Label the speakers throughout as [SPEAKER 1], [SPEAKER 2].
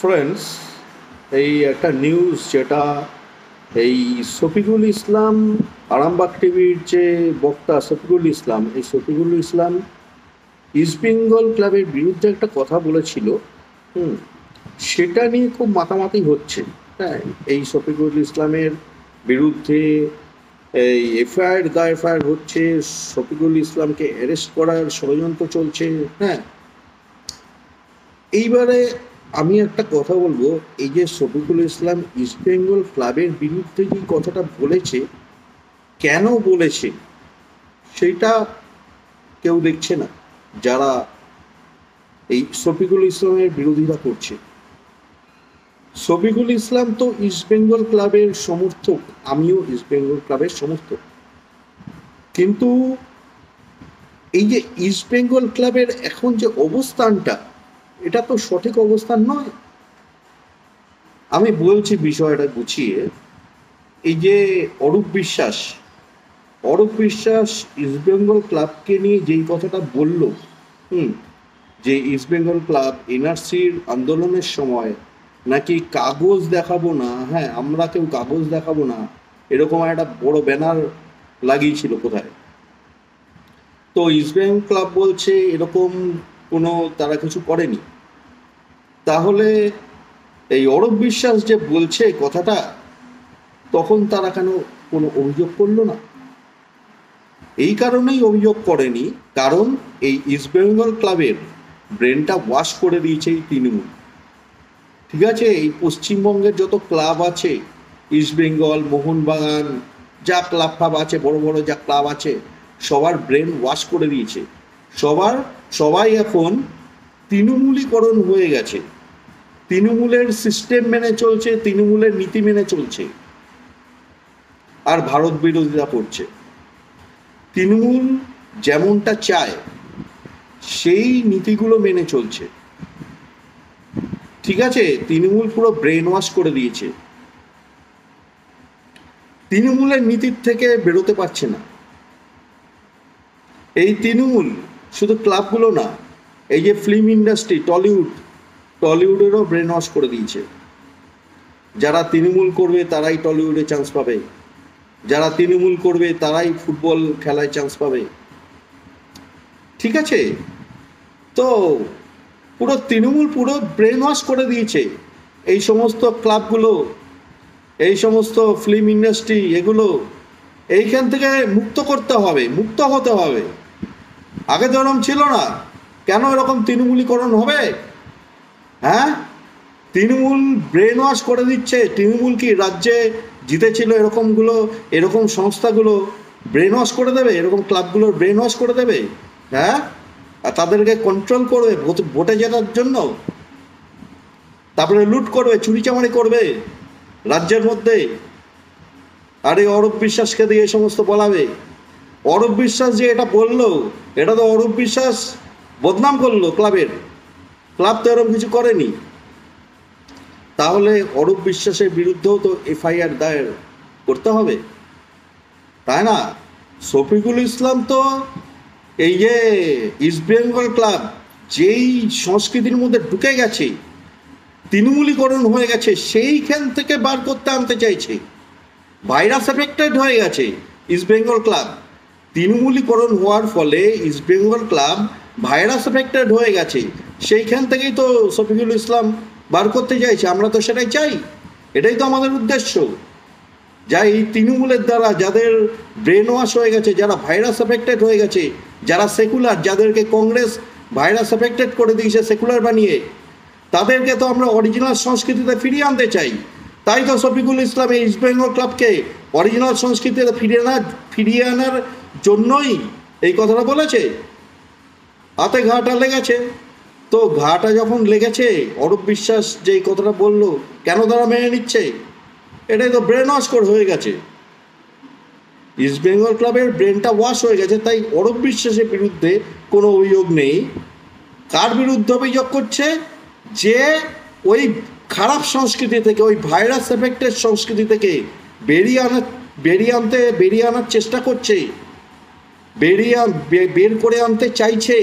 [SPEAKER 1] Friends, এই একটা news যেটা এই শফিকুল ইসলাম, আরামবাগ টিভির যে বক্তা শফিকুল ইসলাম, এই শফিকুল ইসলাম ইস্ট বেঙ্গল ক্লাবের বিরুদ্ধে একটা কথা বলেছিল। হুম সেটা নিয়ে খুব মাতামাতি হচ্ছে। হ্যাঁ, এই শফিকুল ইসলামের বিরুদ্ধে এই এফআইআর হচ্ছে, শফিকুল ইসলামকে অ্যারেস্ট করার ষড়যন্ত্র চলছে। হ্যাঁ, এইবারে আমি একটা কথা বলবো, এই যে শফিকুল ইসলাম ইস্ট বেঙ্গল ক্লাবের বিরুদ্ধে যে কথাটা বলেছে, কেন বলেছে সেটা কেউ দেখছে না। যারা এই শফিকুল ইসলামের বিরোধিতা করছে, শফিকুল ইসলাম তো ইস্ট বেঙ্গল ক্লাবের সমর্থক, আমিও ইস্ট বেঙ্গল ক্লাবের সমর্থক, কিন্তু এই যে ইস্ট বেঙ্গল ক্লাবের এখন যে অবস্থানটা, এটা তো সঠিক অবস্থান নয়। আমি বলছি বিষয়টা গুছিয়ে। এই যে অরূপ বিশ্বাস ইস্ট বেঙ্গল ক্লাবকে নিয়ে যেই কথাটা বলল, যে ইস্ট বেঙ্গল ক্লাব এনআরসির আন্দোলনের সময় নাকি কাগজ দেখাবো না, হ্যাঁ আমরা কেউ কাগজ দেখাবো না, এরকম একটা বড় ব্যানার লাগিয়েছিল কোথায়। তো ইস্ট বেঙ্গল ক্লাব বলছে এরকম কোনো তারা কিছু করেনি। তাহলে এই অরূপ বিশ্বাস যে বলছে কথাটা, তখন তারা কেন কোনো অভিযোগ করলো না? এই কারণেই অভিযোগ করেনি, কারণ এই ইস্ট বেঙ্গল ক্লাবের ব্রেনটা ওয়াশ করে দিয়েছে এই তৃণমূল। ঠিক আছে, এই পশ্চিমবঙ্গের যত ক্লাব আছে, ইস্ট বেঙ্গল, মোহনবাগান, যা ক্লাব ফাব আছে, বড় বড় যা ক্লাব আছে, সবার ব্রেন ওয়াশ করে দিয়েছে। সবাই এখন তৃণমূলীকরণ হয়ে গেছে, তৃণমূলের সিস্টেম মেনে চলছে, তৃণমূলের নীতি মেনে চলছে, আর ভারত বিরোধিতা করছে। তৃণমূল যেমনটা চায় সেই নীতিগুলো মেনে চলছে। ঠিক আছে, তৃণমূল পুরো ব্রেন ওয়াশ করে দিয়েছে, তৃণমূলের নীতির থেকে বেরোতে পারছে না। এই তৃণমূল শুধু ক্লাবগুলো না, এই যে ফিল্ম ইন্ডাস্ট্রি, টলিউডেরও ব্রেন ওয়াশ করে দিয়েছে। যারা তৃণমূল করবে তারাই টলিউডে চান্স পাবে, যারা তৃণমূল করবে তারাই ফুটবল খেলায় চান্স পাবে। ঠিক আছে, তো পুরো তৃণমূল পুরো ব্রেন ওয়াশ করে দিয়েছে এই সমস্ত ক্লাবগুলো, এই সমস্ত ফিল্ম ইন্ডাস্ট্রি, এগুলো এইখান থেকে মুক্ত করতে হবে, মুক্ত হতে হবে। আগে তো এরকম ছিল না, কেন এরকম তৃণমূলীকরণ হবে? হ্যাঁ, তৃণমূল ব্রেন ওয়াশ করে দিচ্ছে। তৃণমূল কি রাজ্যে জিতেছিল এরকম সংস্থাগুলো ব্রেন ওয়াশ করে দেবে, এরকম ক্লাবগুলোর ব্রেন ওয়াশ করে দেবে? হ্যাঁ, আর তাদেরকে কন্ট্রোল করবে ভোটে জেতার জন্য, তারপরে লুট করবে, চুরিচামারি করবে রাজ্যের মধ্যে। আর এই অরূপ বিশ্বাসকে দিয়ে এই সমস্ত বলাবে। অরূপ বিশ্বাস যে এটা বললো, এটা তো অরূপ বিশ্বাস বদনাম করলো ক্লাবের। ক্লাব তো এরকম কিছু করেনি। তাহলে অরূপ বিশ্বাসের বিরুদ্ধেও তো এফআইআর দায়ের করতে হবে, তাই না? শফিকুল ইসলাম তো এই যে ইস্ট বেঙ্গল ক্লাব যেই সংস্কৃতির মধ্যে ঢুকে গেছে, তৃণমূলীকরণ হয়ে গেছে, সেইখান থেকে বার করতে আনতে চাইছে। ভাইরাস এফেক্টেড হয়ে গেছে ইস্ট বেঙ্গল ক্লাব, তৃণমূলীকরণ হওয়ার ফলে east Bengal club virus affected হয়ে গেছে। সেইখান থেকেই তো শফিকুল ইসলাম বার করতে চাইছে। আমরা তো সেটাই চাই, এটাই তো আমাদের উদ্দেশ্য। যা এই তৃণমূলের দ্বারা যাদের ব্রেন ওয়াশ হয়ে গেছে, যারা ভাইরাস এফেক্টেড হয়ে গেছে, যারা সেকুলার, যাদেরকে কংগ্রেস ভাইরাস এফেক্টেড করে দিয়েছে সেকুলার বানিয়ে, তাদেরকে তো আমরা অরিজিনাল সংস্কৃতিতে ফিরিয়ে আনতে চাই। তাই তো শফিকুল ইসলাম এই ইস্ট বেঙ্গল ক্লাবকে অরিজিনাল সংস্কৃতিতে ফিরিয়ে আনার জন্যই এই কথাটা বলেছে। হাতে ঘাটা লেগেছে, তো ঘাটা যখন লেগেছে, অরূপ বিশ্বাস যে এই কথাটা বললো, কেন তারা মেনে নিচ্ছে? এটাই তো ব্রেন ওয়াশ হয়ে গেছে, ইস্ট বেঙ্গল ক্লাবের ব্রেনটা ওয়াশ হয়ে গেছে। তাই অরূপ বিশ্বাসের বিরুদ্ধে কোনো অভিযোগ নেই। কার বিরুদ্ধে অভিযোগ করছে? যে ওই খারাপ সংস্কৃতি থেকে, ওই ভাইরাস এফেক্টের সংস্কৃতি থেকে বেরিয়ে আনার চেষ্টা করছে, বের করে আনতে চাইছে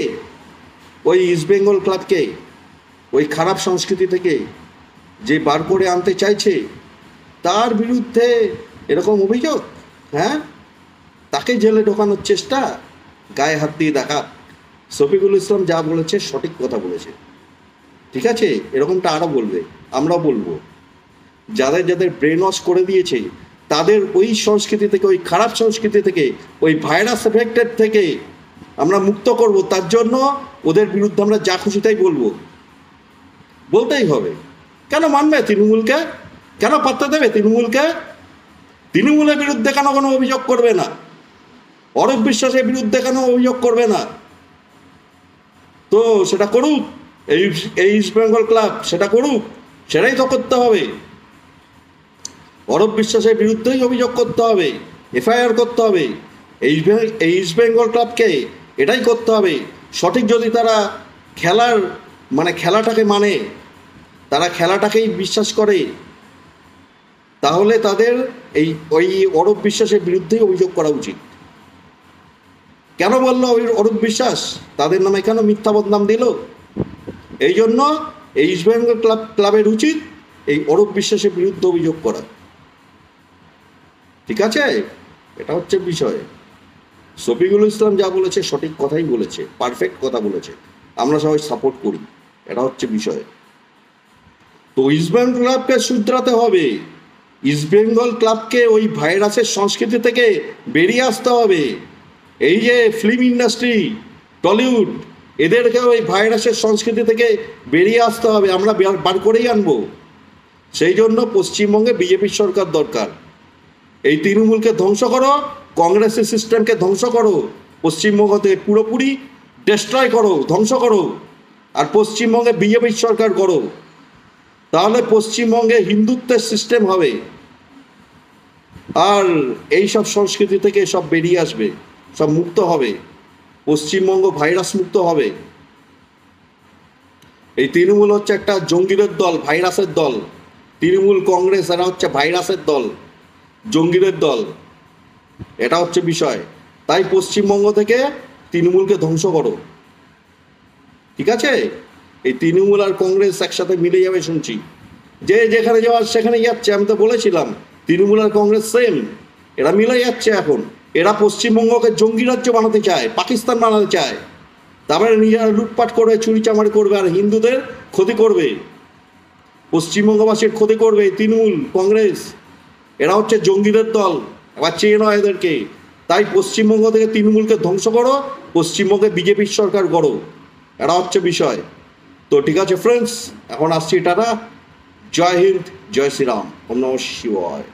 [SPEAKER 1] ওই ইস্ট বেঙ্গল ক্লাবকে ওই খারাপ সংস্কৃতি থেকে। যে বার করে আনতে চাইছে তার বিরুদ্ধে এরকম অভিযোগ, হ্যাঁ, তাকে জেলে ঢোকানোর চেষ্টা, গায়ে হাত দিয়ে দেখা। শফিকুল ইসলাম যা বলেছে সঠিক কথা বলেছে, ঠিক আছে, এরকমটা আরও বলবে, আমরাও বলবো। যাদের যাদের ব্রেন ওয়াশ করে দিয়েছে তাদের ওই সংস্কৃতি থেকে, ওই খারাপ সংস্কৃতি থেকে, ওই ভাইরাস এফেক্টেড থেকে আমরা মুক্ত করব। তার জন্য ওদের বিরুদ্ধে আমরা যা খুশি তাই বলবো, বলতেই হবে। কেন মানবে তৃণমূলকে? কেন পাত্তা দেবে তৃণমূলকে? তৃণমূলের বিরুদ্ধে কেন কোনো অভিযোগ করবে না? অরূপ বিশ্বাসের বিরুদ্ধে কেন অভিযোগ করবে না? তো সেটা করুক, এই ইস্ট বেঙ্গল ক্লাব সেটা করুক, সেটাই তো করতে হবে। অরূপ বিশ্বাসের বিরুদ্ধেই অভিযোগ করতে হবে, এফআইআর করতে হবে। এই ইস্ট বেঙ্গল ক্লাবকে এটাই করতে হবে। সঠিক যদি তারা খেলাটাকে মানে, তারা খেলাটাকেই বিশ্বাস করে, তাহলে তাদের ওই অরূপ বিশ্বাসের বিরুদ্ধেই অভিযোগ করা উচিত। কেন বললো অরূপ বিশ্বাস তাদের নামে কেন মিথ্যা বদনাম দিল? এই জন্য এই ইস্ট বেঙ্গল ক্লাবের উচিত এই অরূপ বিশ্বাসের বিরুদ্ধে অভিযোগ করা, ঠিক আছে? এটা হচ্ছে বিষয়। শফিকুল ইসলাম যা বলেছে সঠিক কথাই বলেছে, পারফেক্ট কথা বলেছে, আমরা সবাই সাপোর্ট করি, এটা হচ্ছে বিষয়। তো ইস্ট বেঙ্গল ক্লাবকে শুধরাতে হবে, ইস্ট বেঙ্গল ক্লাবকে ওই ভাইরাসের সংস্কৃতি থেকে বেরিয়ে আসতে হবে। এই যে ফিল্ম ইন্ডাস্ট্রি, টলিউড, এদেরকে ওই ভাইরাসের সংস্কৃতি থেকে বেরিয়ে আসতে হবে, আমরা বার করেই আনবো। সেই জন্য পশ্চিমবঙ্গে বিজেপির সরকার দরকার। এই তৃণমূলকে ধ্বংস করো, কংগ্রেসের সিস্টেমকে ধ্বংস করো, পশ্চিমবঙ্গ থেকে পুরোপুরি ডিস্ট্রয় করো, ধ্বংস করো, আর পশ্চিমবঙ্গে বিজেপির সরকার করো। তাহলে পশ্চিমবঙ্গে হিন্দুত্বের সিস্টেম হবে, আর এই সব সংস্কৃতি থেকে সব বেরিয়ে আসবে, সব মুক্ত হবে, পশ্চিমবঙ্গ ভাইরাস মুক্ত হবে। এই তৃণমূল হচ্ছে একটা জঙ্গিদের দল, ভাইরাসের দল। তৃণমূল, কংগ্রেস, এরা হচ্ছে ভাইরাসের দল, জঙ্গিদের দল, এটা হচ্ছে বিষয়। তাই পশ্চিমবঙ্গ থেকে তৃণমূলকে ধ্বংস করো, ঠিক আছে? এই তৃণমূল আর কংগ্রেস একসাথে মিলে যাবে শুনছি, যে যেখানে যাওয়ার সেখানে যাচ্ছে। আমি তো বলেছিলাম তৃণমূল আর কংগ্রেস সেম, এরা মিলে যাচ্ছে এখন। এরা পশ্চিমবঙ্গকে জঙ্গি রাজ্য বানাতে চায়, পাকিস্তান বানাতে চায়, তারপরে নিজেরা লুটপাট করবে, চুরিচামারি করবে, আর হিন্দুদের ক্ষতি করবে, পশ্চিমবঙ্গবাসীর ক্ষতি করবে। তৃণমূল, কংগ্রেস, এরা হচ্ছে জঙ্গিদের দল, এবার চেয়ে নয় এদেরকে। তাই পশ্চিমবঙ্গ থেকে তৃণমূলকে ধ্বংস করো, পশ্চিমবঙ্গে বিজেপির সরকার করো, এটা হচ্ছে বিষয়। তো ঠিক আছে ফ্রেন্ডস, এখন আসছি, টাটা, জয় হিন্দ, জয় শ্রীরাম, ওম নমঃ শিবায়।